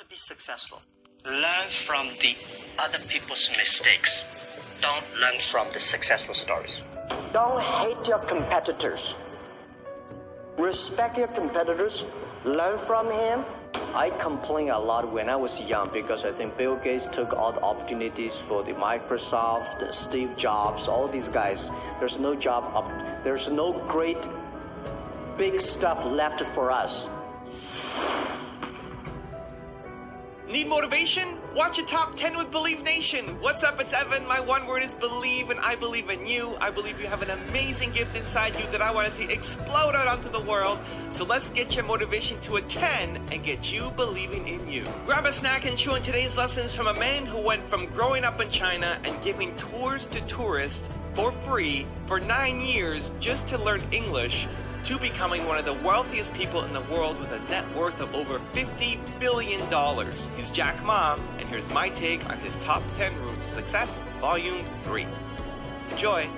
to be successful, learn from the other people's mistakes. Don't learn from the successful stories. Don't hate your competitors. Respect your competitors. Learn from him. I complained a lot when I was young because I think Bill Gates took all the opportunities for the Microsoft, the Steve Jobs, all these guys. There's no job up. There's no great big stuff left for us. Need motivation? Watch a Top 10 with Believe Nation. What's up? It's Evan. My one word is believe, and I believe in you. I believe you have an amazing gift inside you that I want to see explode out onto the world. So let's get your motivation to a 10 and get you believing in you. Grab a snack and chew on today's lessons from a man who went from growing up in China and giving tours to tourists for free for 9 years just to learn English, to becoming one of the wealthiest people in the world with a net worth of over $50 billion. He's Jack Ma, and here's my take on his top 10 rules to success, volume 3. Enjoy.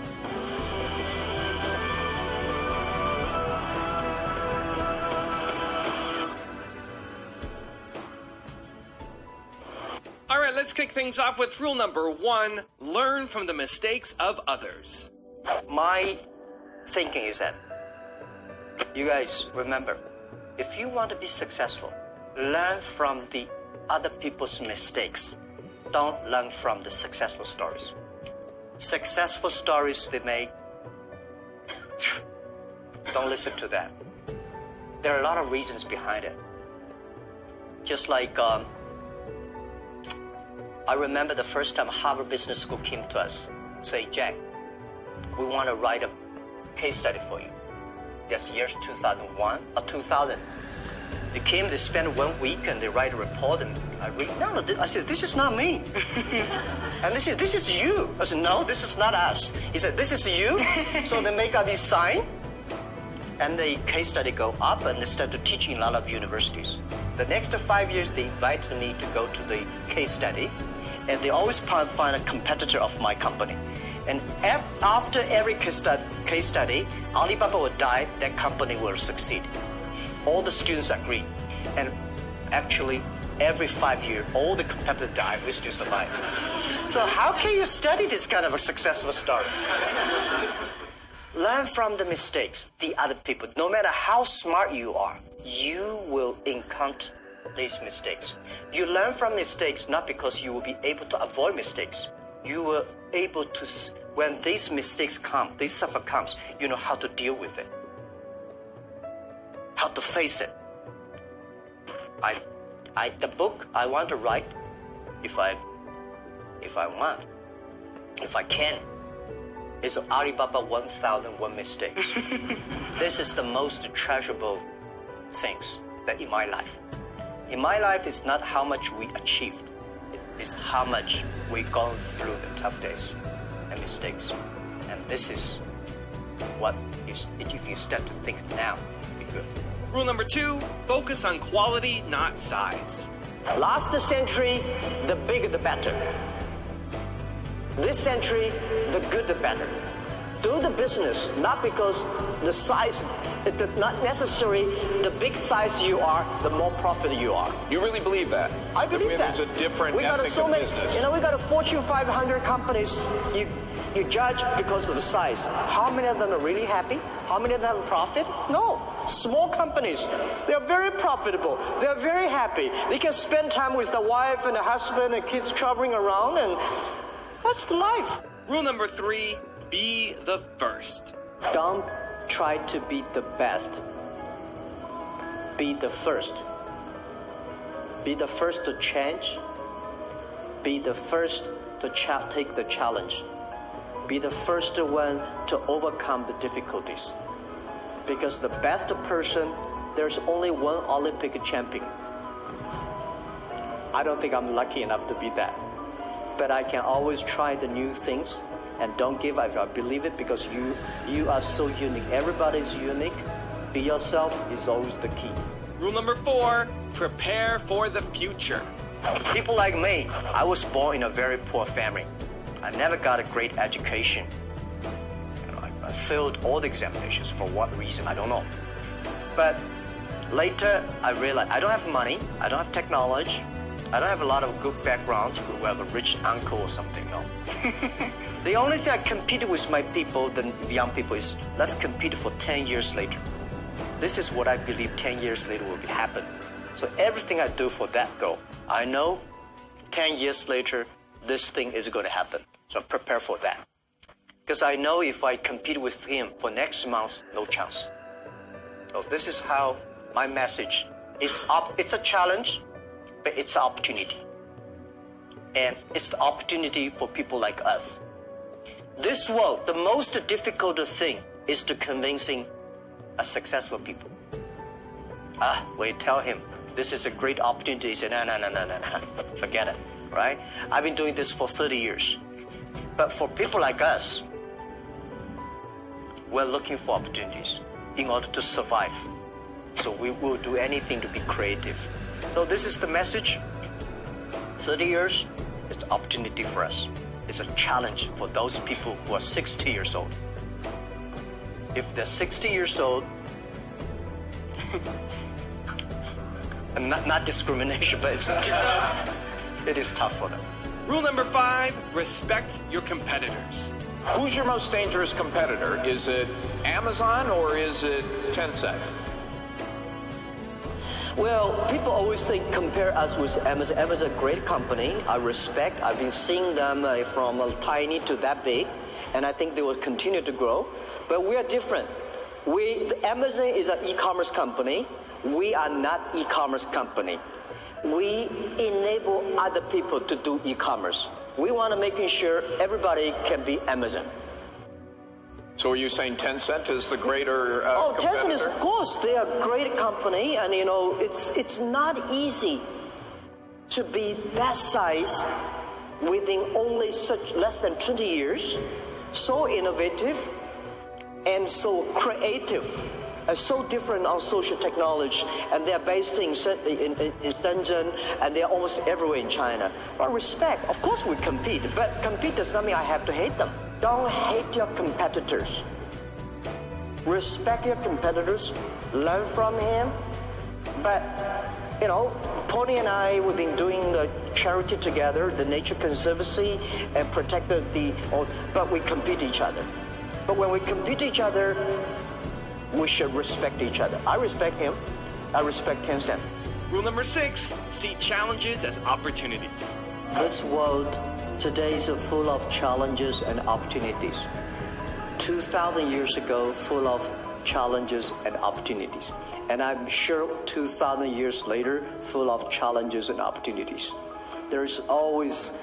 All right, let's kick things off with rule number 1, learn from the mistakes of others. My thinking is that you guys remember, if you want to be successful, learn from the other people's mistakes. Don't learn from the successful stories. Successful stories they make, don't listen to that. There are a lot of reasons behind it. Just like, I remember the first time Harvard Business School came to us, say, Jack, we want to write a case study for you. Yes, years 2001 or 2000. They came, they spent 1 week and they write a report and I read, I said, this is not me. And they said, this is you. I said, no, this is not us. He said, this is you. So they make up his sign and the case study go up and they started teaching a lot of universities. The next 5 years, they invited me to go to the case study and they always find a competitor of my company. And after every case study, Alibaba will die, that company will succeed. All the students agree. And actually, every 5 years, all the competitors die, we still survive. So how can you study this kind of a successful story? Learn from the mistakes, the other people. No matter how smart you are, you will encounter these mistakes. You learn from mistakes not because you will be able to avoid mistakes. You will able to, when these mistakes come, this suffer comes, you know how to deal with it, how to face it. The book I want to write, if I can, is Alibaba 1001 Mistakes. This is the most treasurable things that in my life. In my life, it's not how much we achieved. Is how much we've gone through the tough days and mistakes. And this is what, if you start to think now, it'll be good. Rule number 2, focus on quality, not size. Last century, the bigger the better. This century, the good the better. Do the business, not because the size, it is not necessary, the big size you are, the more profit you are. You really believe that? I believe that. There's a different ethic of business. We got a Fortune 500 companies, you judge because of the size. How many of them are really happy? How many of them have profit? No. Small companies, they're very profitable. They're very happy. They can spend time with the wife and the husband and kids traveling around, and that's the life. Rule number 3, be the first. Don't try to be the best. Be the first. Be the first to change. Be the first to take the challenge. Be the first one to overcome the difficulties. Because the best person, there's only one Olympic champion. I don't think I'm lucky enough to be that. But I can always try the new things and don't give up. I believe it because you are so unique. Everybody's unique. Be yourself is always the key. Rule number 4, prepare for the future. People like me, I was born in a very poor family. I never got a great education. I failed all the examinations. For what reason? I don't know. But later, I realized I don't have money, I don't have technology, I don't have a lot of good backgrounds. We have a rich uncle or something, no. The only thing I competed with my people, the young people, is let's compete for 10 years later. This is what I believe 10 years later will happen. So everything I do for that goal, I know 10 years later, this thing is going to happen. So prepare for that. Because I know if I compete with him for next month, no chance. So this is how my message is. It's a challenge, but it's an opportunity. And it's the opportunity for people like us. This world, the most difficult thing is to convincing a successful people. We tell him, this is a great opportunity. He said, no, forget it, right? I've been doing this for 30 years. But for people like us, we're looking for opportunities in order to survive. So we will do anything to be creative. So this is the message. 30 years, it's an opportunity for us. It's a challenge for those people who are 60 years old. If they're 60 years old, and not discrimination, but it is tough for them. Rule number 5, respect your competitors. Who's your most dangerous competitor? Is it Amazon or is it Tencent? Well, people always compare us with Amazon. Amazon is a great company. I respect. I've been seeing them from tiny to that big, and I think they will continue to grow. But we are different. Amazon is an e-commerce company. We are not e-commerce company. We enable other people to do e-commerce. We want to make sure everybody can be Amazon. So are you saying Tencent is the greater competitor? Tencent is, of course, they are a great company, and it's not easy to be that size within only less than 20 years, so innovative and so creative. So different on social technology, and they're based in Shenzhen, and they're almost everywhere in China. Well, respect, of course we compete, but compete does not mean I have to hate them. Don't hate your competitors. Respect your competitors, learn from him. But, Pony and I, we've been doing the charity together, the Nature Conservancy, and but we compete each other. But when we compete each other, we should respect each other. I respect him. I respect Tencent. Rule number 6, see challenges as opportunities. This world today is full of challenges and opportunities. 2,000 years ago, full of challenges and opportunities. And I'm sure 2,000 years later, full of challenges and opportunities. There's always,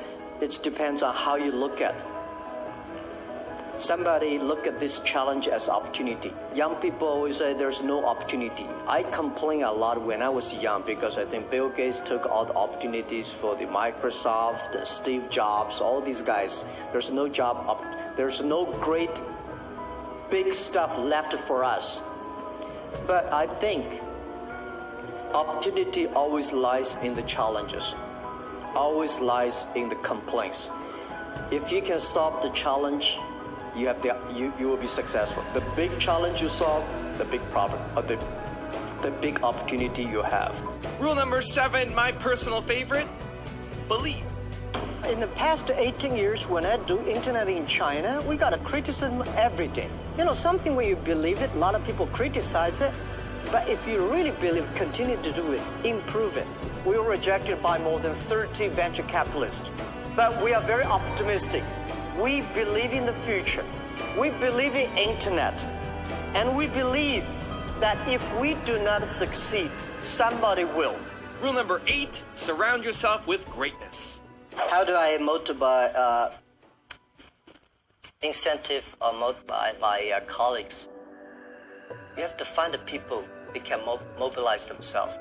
it depends on how you look at it. Somebody look at this challenge as opportunity. Young people always say there's no opportunity. I complain a lot when I was young because I think Bill Gates took all the opportunities for the Microsoft, the Steve Jobs, all these guys. There's no job, there's no great big stuff left for us. But I think opportunity always lies in the challenges, always lies in the complaints. If you can solve the challenge, you will be successful. The big challenge you solve, the big problem, the big opportunity you have. Rule number 7, my personal favorite, believe. In the past 18 years, when I do internet in China, we got a criticism every day. Something when you believe it, a lot of people criticize it. But if you really believe, continue to do it, improve it. We were rejected by more than 30 venture capitalists. But we are very optimistic. We believe in the future. We believe in internet. And we believe that if we do not succeed, somebody will. Rule number 8, surround yourself with greatness. How do I motivate, incentive or motivate my colleagues? You have to find the people that can mobilize themselves.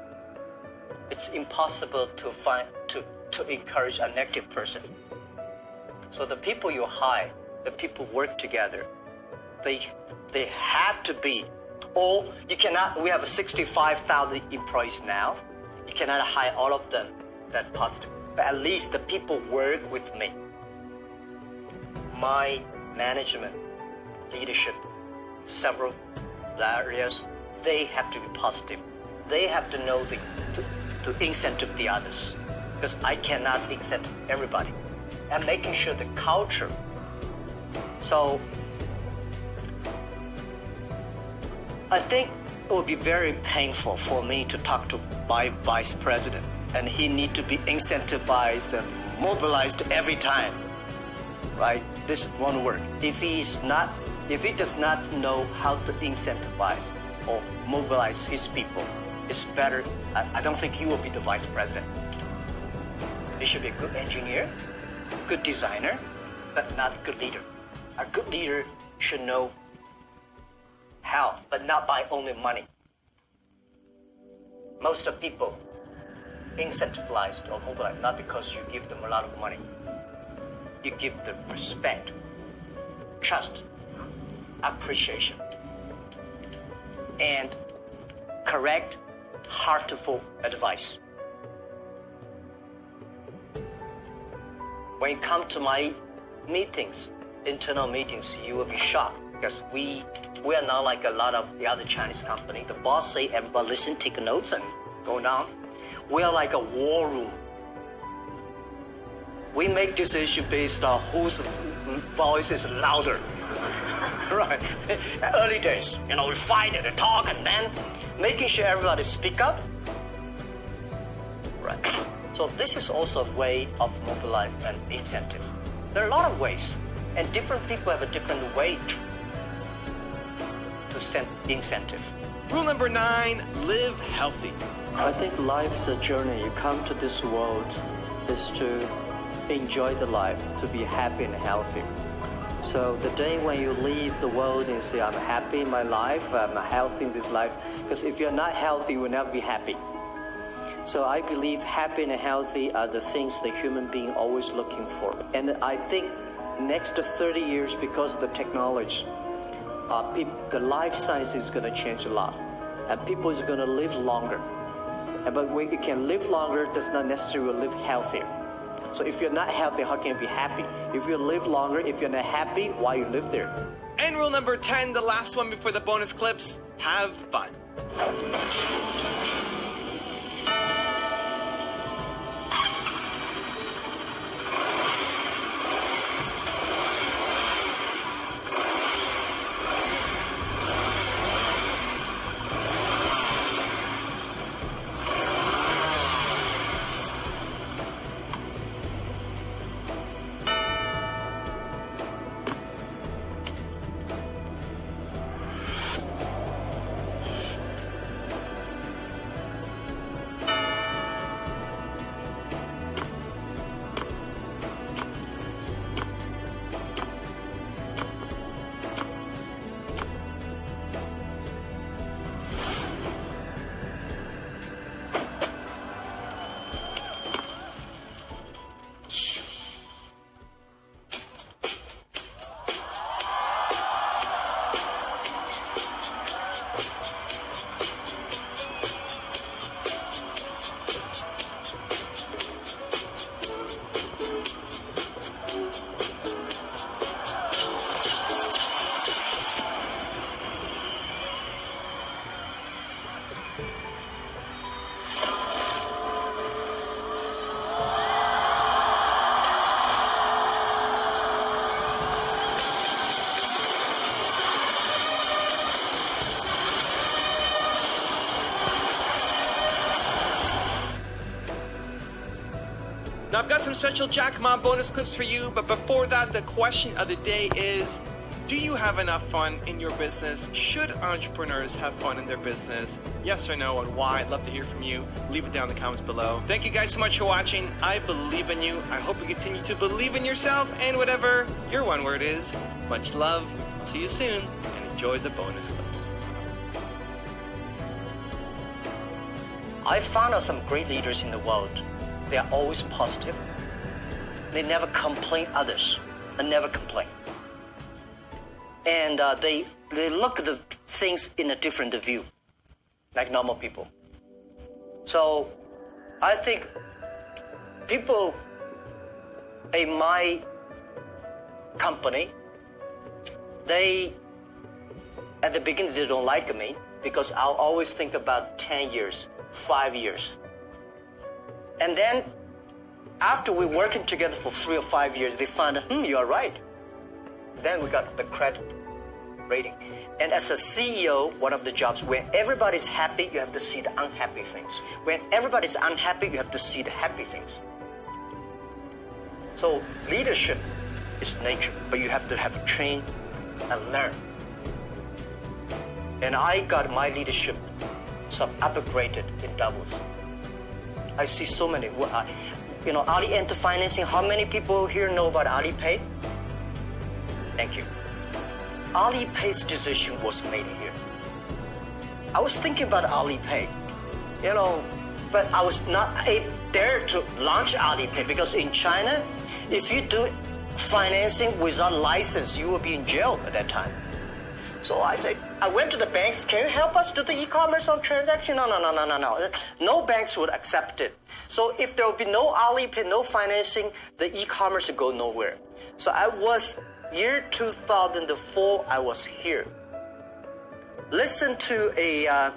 It's impossible to encourage a negative person. So the people you hire, the people work together, they have to be, or you cannot, we have 65,000 employees now, you cannot hire all of them that positive, but at least the people work with me. My management, leadership, several areas, they have to be positive. They have to know to incentive the others. because I cannot accept everybody. And making sure the culture. So I think it would be very painful for me to talk to my vice president, and he need to be incentivized and mobilized every time, right? This won't work. If he does not know how to incentivize or mobilize his people, it's better. I don't think he will be the vice president. He should be a good engineer, good designer, but not a good leader. A good leader should know how, but not by only money. Most of people incentivized or mobilized not because you give them a lot of money. You give them respect, trust, appreciation, and correct, heartful advice. When you come to my meetings, internal meetings, you will be shocked because we are not like a lot of the other Chinese company. The boss say everybody listen, take notes, and go down. We are like a war room. We make decisions based on whose voice is louder. Right? Early days, we fight and talk, and then making sure everybody speak up. Right. So this is also a way of mobilize and incentive. There are a lot of ways, and different people have a different way to send incentive. Rule number 9, live healthy. I think life is a journey. You come to this world is to enjoy the life, to be happy and healthy. So the day when you leave the world and say, I'm happy in my life, I'm healthy in this life, because if you're not healthy, you will never be happy. So I believe happy and healthy are the things the human being always looking for. And I think next 30 years, because of the technology, the life science is going to change a lot. And people is going to live longer. But when you can live longer, does not necessarily live healthier. So if you're not healthy, how can you be happy? If you live longer, if you're not happy, why you live there? And rule number 10, the last one before the bonus clips, have fun. Now I've got some special Jack Ma bonus clips for you, but before that, the question of the day is, do you have enough fun in your business? Should entrepreneurs have fun in their business? Yes or no, and why? I'd love to hear from you. Leave it down in the comments below. Thank you guys so much for watching. I believe in you. I hope you continue to believe in yourself and whatever your one word is. Much love. I'll see you soon, and enjoy the bonus clips. I found out some great leaders in the world. They are always positive. They never complain others, and never complain. And they look at the things in a different view, like normal people. So I think people in my company, at the beginning they don't like me because I'll always think about 10 years, 5 years. And then After we're working together for 3 or 5 years, they found, you are right. Then we got the credit rating. And as a CEO, one of the jobs, when everybody's happy, you have to see the unhappy things. When everybody's unhappy, you have to see the happy things. So leadership is nature, but you have to have train and learn. And I got my leadership upgraded in Davos. I see so many. Ali Enter Financing, how many people here know about Alipay? Thank you. Alipay's decision was made here. I was thinking about Alipay, but I was not there to launch Alipay because in China, if you do financing without license, you will be in jail at that time. So I went to the banks. Can you help us do the e-commerce on transaction? No. No banks would accept it. So if there will be no Alipay, no financing, the e-commerce will go nowhere. So year 2004, I was here. Listen to a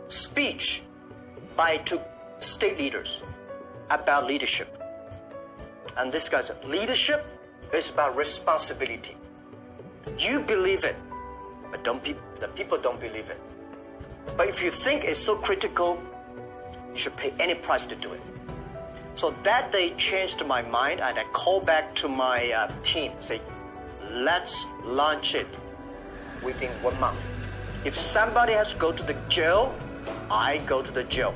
speech by two state leaders about leadership. And this guy said, leadership is about responsibility. You believe it, but the people don't believe it. But if you think it's so critical, you should pay any price to do it. So that day changed my mind, and I called back to my team, say, let's launch it within 1 month. If somebody has to go to the jail, I go to the jail.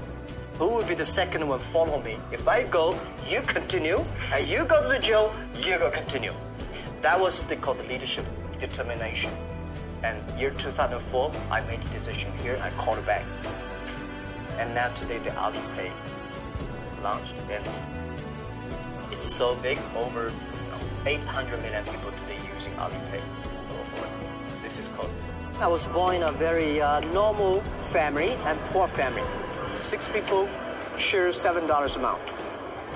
Who will be the second one follow me? If I go, you continue, and you go to the jail, you go continue. That was called the leadership determination. And year 2004, I made the decision here, I called it back. And now today the Alipay launched, and it's so big, over 800 million people today using Alipay. This is called. I was born in a very normal family and poor family. 6 people share $7 a month.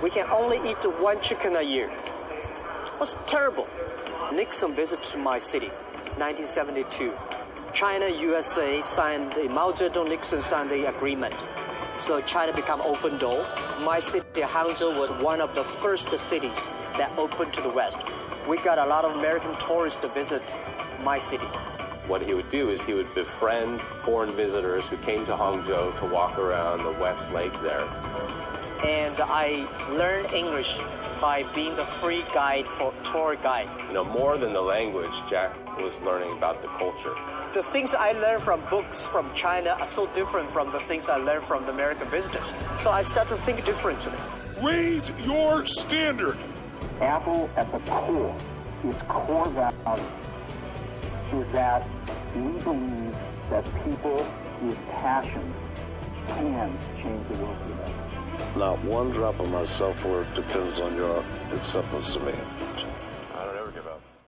We can only eat 1 chicken a year. It was terrible. Nixon visited my city, 1972. China, USA signed Mao Zedong, Nixon signed the agreement. So China became open door. My city, Hangzhou, was one of the first cities that opened to the West. We got a lot of American tourists to visit my city. What he would do is he would befriend foreign visitors who came to Hangzhou to walk around the West Lake there. And I learned English by being the free guide for tour guide. More than the language, Jack was learning about the culture. The things I learned from books from China are so different from the things I learned from the American visitors. So I started to think differently. Raise your standard. Apple at the core, its core value is that we believe that people with passion can change the world for them. Not one drop of my self-worth depends on your acceptance of me.